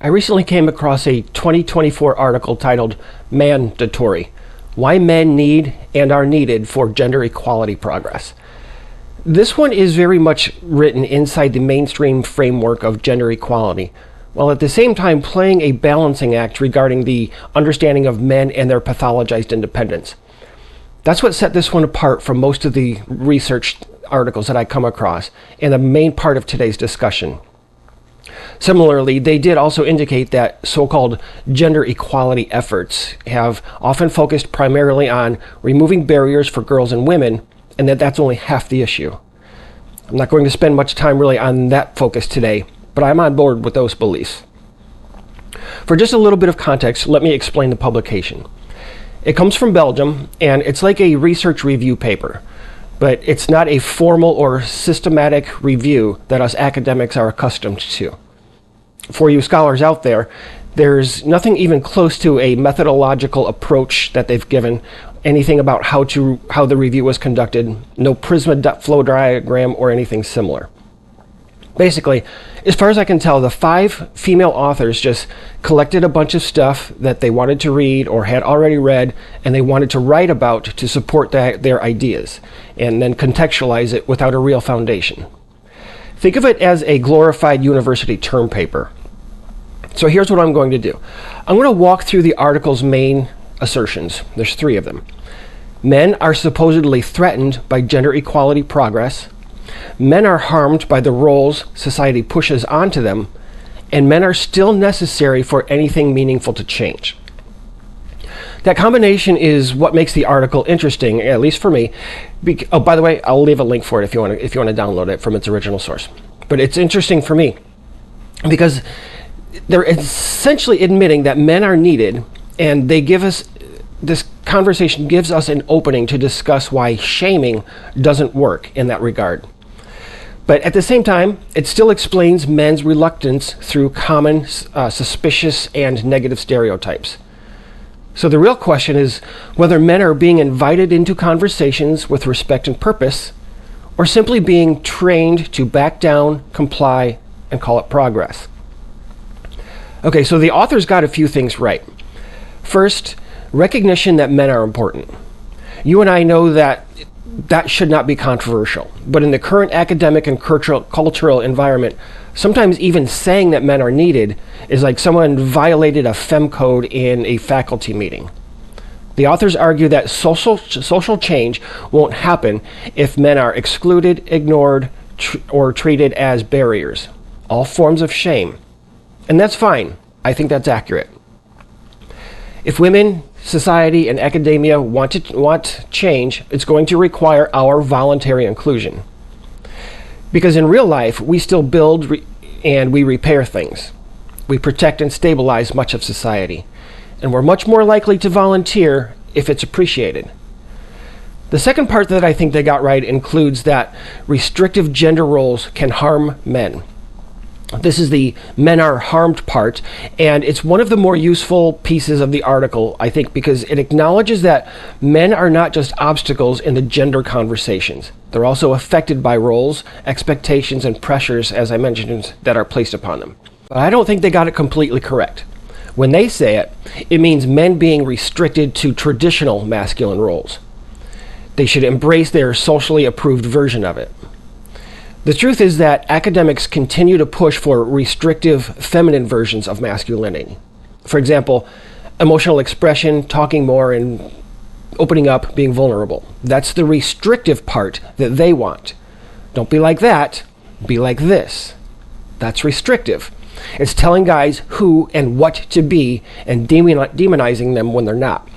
I recently came across a 2024 article titled Mandatory: Why Men Need and Are Needed for Gender Equality Progress. This one is very much written inside the mainstream framework of gender equality, while at the same time playing a balancing act regarding the understanding of men and their pathologized independence. That's what set this one apart from most of the research articles that I come across, and the main part of today's discussion. Similarly, they did also indicate that so-called gender equality efforts have often focused primarily on removing barriers for girls and women, and that that's only half the issue. I'm not going to spend much time really on that focus today, but I'm on board with those beliefs. For just a little bit of context, let me explain the publication. It comes from Belgium, and it's like a research review paper, but it's not a formal or systematic review that us academics are accustomed to. For you scholars out there, there's nothing even close to a methodological approach that they've given, anything about how the review was conducted, no Prisma flow diagram or anything similar. Basically, as far as I can tell, the 5 female authors just collected a bunch of stuff that they wanted to read or had already read, and they wanted to write about to support their ideas, and then contextualize it without a real foundation. Think of it as a glorified university term paper. So here's what I'm going to do. I'm going to walk through the article's main assertions. There's 3 of them. Men are supposedly threatened by gender equality progress. Men are harmed by the roles society pushes onto them. And men are still necessary for anything meaningful to change. That combination is what makes the article interesting, at least for me. Oh, by the way, I'll leave a link for it if you want to download it from its original source. But it's interesting for me because they're essentially admitting that men are needed, and this conversation gives us an opening to discuss why shaming doesn't work in that regard. But at the same time, it still explains men's reluctance through common suspicious and negative stereotypes. So the real question is whether men are being invited into conversations with respect and purpose, or simply being trained to back down, comply, and call it progress. Okay, so the authors got a few things right. First, recognition that men are important. You and I know that should not be controversial, but in the current academic and cultural environment, sometimes even saying that men are needed is like someone violated a fem code in a faculty meeting. The authors argue that social change won't happen if men are excluded, ignored, or treated as barriers, all forms of shame. And that's fine. I think that's accurate. If women, society, and academia want change, it's going to require our voluntary inclusion. Because in real life, we still build and we repair things. We protect and stabilize much of society. And we're much more likely to volunteer if it's appreciated. The second part that I think they got right includes that restrictive gender roles can harm men. This is the men are harmed part, and it's one of the more useful pieces of the article, I think, because it acknowledges that men are not just obstacles in the gender conversations. They're also affected by roles, expectations, and pressures, as I mentioned, that are placed upon them. But I don't think they got it completely correct. When they say it, it means men being restricted to traditional masculine roles. They should embrace their socially approved version of it. The truth is that academics continue to push for restrictive feminine versions of masculinity. For example, emotional expression, talking more, and opening up, being vulnerable. That's the restrictive part that they want. Don't be like that, be like this. That's restrictive. It's telling guys who and what to be and demonizing them when they're not.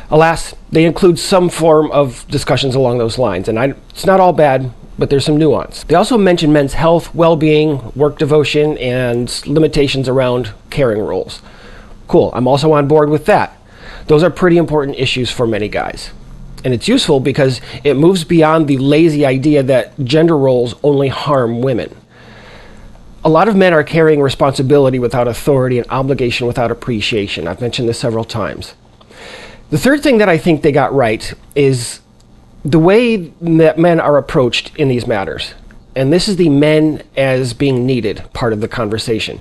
Alas, they include some form of discussions along those lines, and it's not all bad, but there's some nuance. They also mention men's health, well-being, work devotion, and limitations around caring roles. Cool, I'm also on board with that. Those are pretty important issues for many guys. And it's useful because it moves beyond the lazy idea that gender roles only harm women. A lot of men are carrying responsibility without authority and obligation without appreciation. I've mentioned this several times. The third thing that I think they got right is the way that men are approached in these matters. And this is the men as being needed part of the conversation.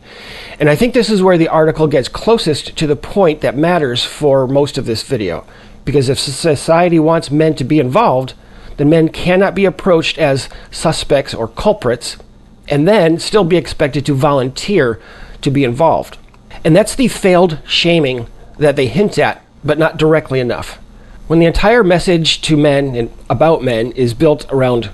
And I think this is where the article gets closest to the point that matters for most of this video. Because if society wants men to be involved, then men cannot be approached as suspects or culprits and then still be expected to volunteer to be involved. And that's the failed shaming that they hint at, but not directly enough. When the entire message to men and about men is built around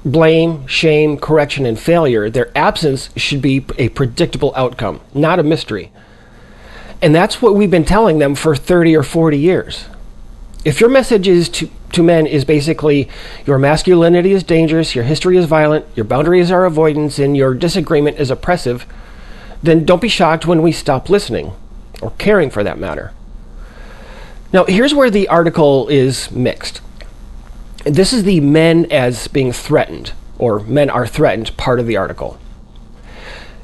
blame, shame, correction, and failure, their absence should be a predictable outcome, not a mystery. And that's what we've been telling them for 30 or 40 years. If your message is to men is basically your masculinity is dangerous, your history is violent, your boundaries are avoidance, and your disagreement is oppressive, then don't be shocked when we stop listening, or caring for that matter. Now, here's where the article is mixed. This is the men as being threatened, or men are threatened part of the article.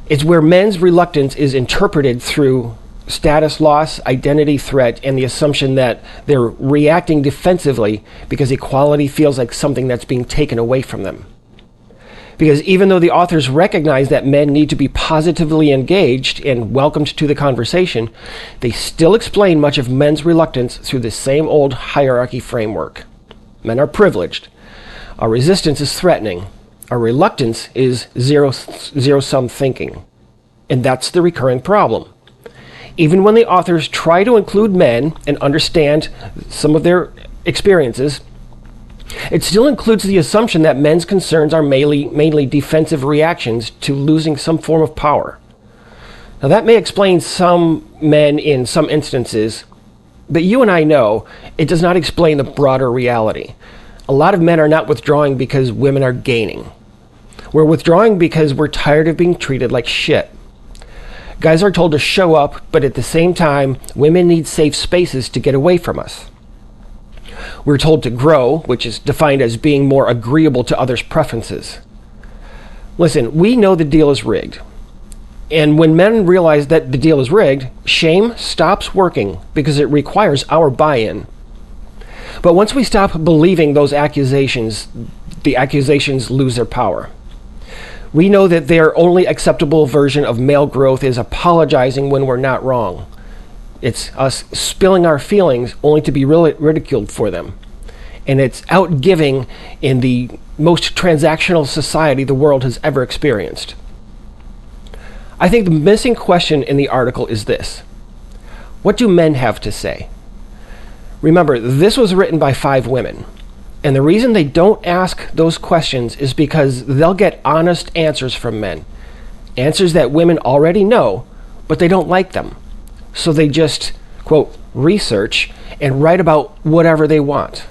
It's where men's reluctance is interpreted through status loss, identity threat, and the assumption that they're reacting defensively because equality feels like something that's being taken away from them. Because even though the authors recognize that men need to be positively engaged and welcomed to the conversation, they still explain much of men's reluctance through the same old hierarchy framework. Men are privileged. Our resistance is threatening. Our reluctance is zero-sum thinking. And that's the recurring problem. Even when the authors try to include men and understand some of their experiences, it still includes the assumption that men's concerns are mainly defensive reactions to losing some form of power. Now, that may explain some men in some instances, but you and I know it does not explain the broader reality. A lot of men are not withdrawing because women are gaining. We're withdrawing because we're tired of being treated like shit. Guys are told to show up, but at the same time, women need safe spaces to get away from us. We're told to grow, which is defined as being more agreeable to others' preferences. Listen, we know the deal is rigged. And when men realize that the deal is rigged, shame stops working because it requires our buy-in. But once we stop believing those accusations, the accusations lose their power. We know that their only acceptable version of male growth is apologizing when we're not wrong. It's us spilling our feelings only to be ridiculed for them. And it's outgiving in the most transactional society the world has ever experienced. I think the missing question in the article is this: what do men have to say? Remember, this was written by 5 women. And the reason they don't ask those questions is because they'll get honest answers from men. Answers that women already know, but they don't like them. So they just, quote, research and write about whatever they want.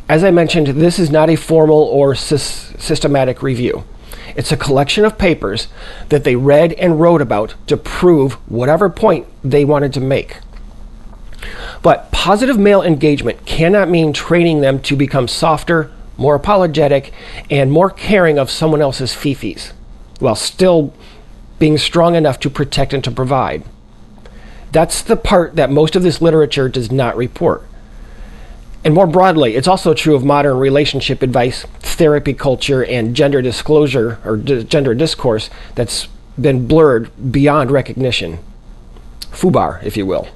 As I mentioned, this is not a formal or systematic review. It's a collection of papers that they read and wrote about to prove whatever point they wanted to make. But positive male engagement cannot mean training them to become softer, more apologetic, and more caring of someone else's fifis, while still being strong enough to protect and to provide. That's the part that most of this literature does not report. And more broadly, it's also true of modern relationship advice, therapy culture, and gender disclosure or gender discourse that's been blurred beyond recognition. FUBAR, if you will.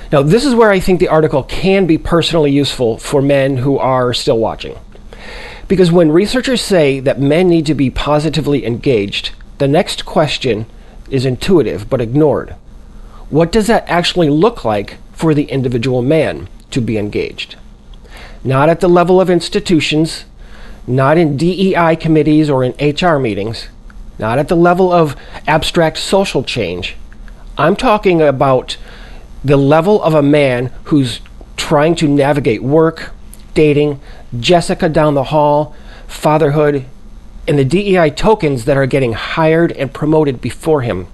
Now, this is where I think the article can be personally useful for men who are still watching. Because when researchers say that men need to be positively engaged, the next question is intuitive but ignored. What does that actually look like for the individual man to be engaged? Not at the level of institutions, not in DEI committees or in HR meetings, not at the level of abstract social change. I'm talking about the level of a man who's trying to navigate work, dating, Jessica down the hall, fatherhood, and the DEI tokens that are getting hired and promoted before him.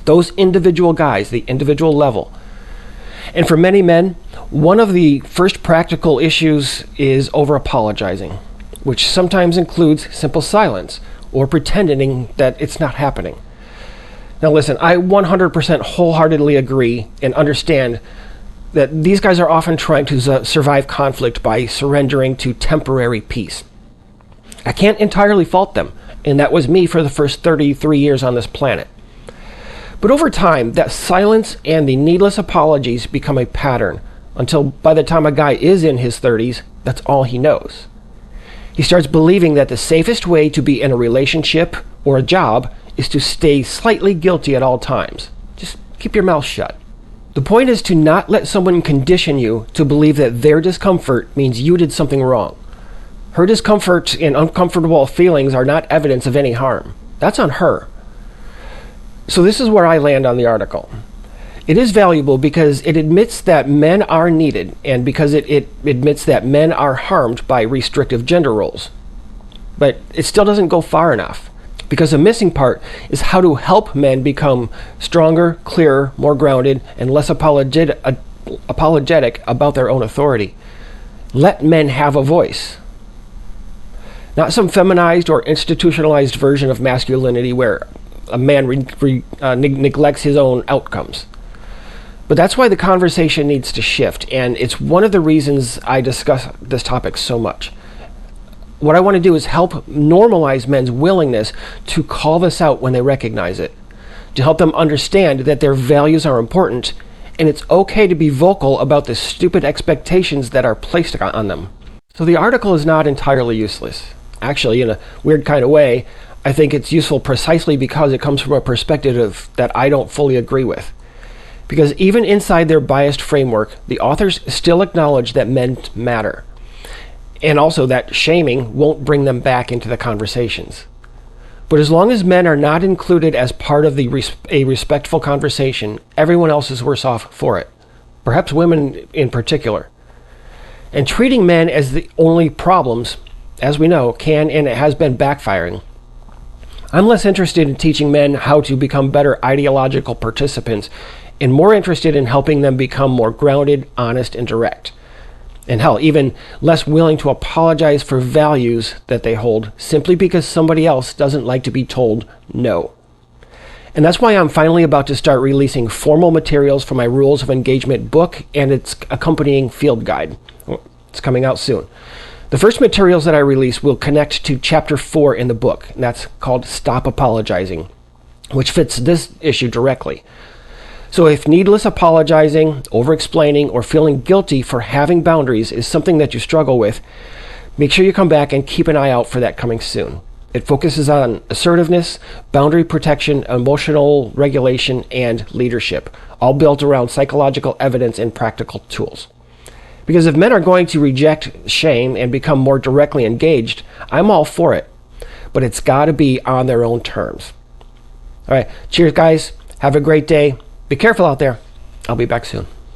Those individual guys, the individual level. And for many men, one of the first practical issues is over-apologizing, which sometimes includes simple silence or pretending that it's not happening. Now listen, I 100% wholeheartedly agree and understand that these guys are often trying to survive conflict by surrendering to temporary peace. I can't entirely fault them, and that was me for the first 33 years on this planet. But over time, that silence and the needless apologies become a pattern, until by the time a guy is in his 30s, that's all he knows. He starts believing that the safest way to be in a relationship or a job is to stay slightly guilty at all times. Just keep your mouth shut. The point is to not let someone condition you to believe that their discomfort means you did something wrong. Her discomfort and uncomfortable feelings are not evidence of any harm. That's on her. So this is where I land on the article. It is valuable because it admits that men are needed, and because it admits that men are harmed by restrictive gender roles. But it still doesn't go far enough, because the missing part is how to help men become stronger, clearer, more grounded, and less apologetic about their own authority. Let men have a voice. Not some feminized or institutionalized version of masculinity where a man neglects his own outcomes. But that's why the conversation needs to shift, and it's one of the reasons I discuss this topic so much. What I want to do is help normalize men's willingness to call this out when they recognize it, to help them understand that their values are important, and it's okay to be vocal about the stupid expectations that are placed on them. So the article is not entirely useless. Actually, in a weird kind of way, I think it's useful precisely because it comes from a perspective that I don't fully agree with. Because even inside their biased framework, the authors still acknowledge that men matter. And also that shaming won't bring them back into the conversations. But as long as men are not included as part of a respectful conversation, everyone else is worse off for it. Perhaps women in particular. And treating men as the only problems, as we know, can and it has been backfiring. I'm less interested in teaching men how to become better ideological participants and more interested in helping them become more grounded, honest, and direct. And hell, even less willing to apologize for values that they hold simply because somebody else doesn't like to be told no. And that's why I'm finally about to start releasing formal materials for my Rules of Engagement book and its accompanying field guide. It's coming out soon. The first materials that I release will connect to Chapter 4 in the book, and that's called Stop Apologizing, which fits this issue directly. So if needless apologizing, over-explaining, or feeling guilty for having boundaries is something that you struggle with, make sure you come back and keep an eye out for that coming soon. It focuses on assertiveness, boundary protection, emotional regulation, and leadership, all built around psychological evidence and practical tools. Because if men are going to reject shame and become more directly engaged, I'm all for it. But it's got to be on their own terms. All right, cheers, guys. Have a great day. Be careful out there. I'll be back soon.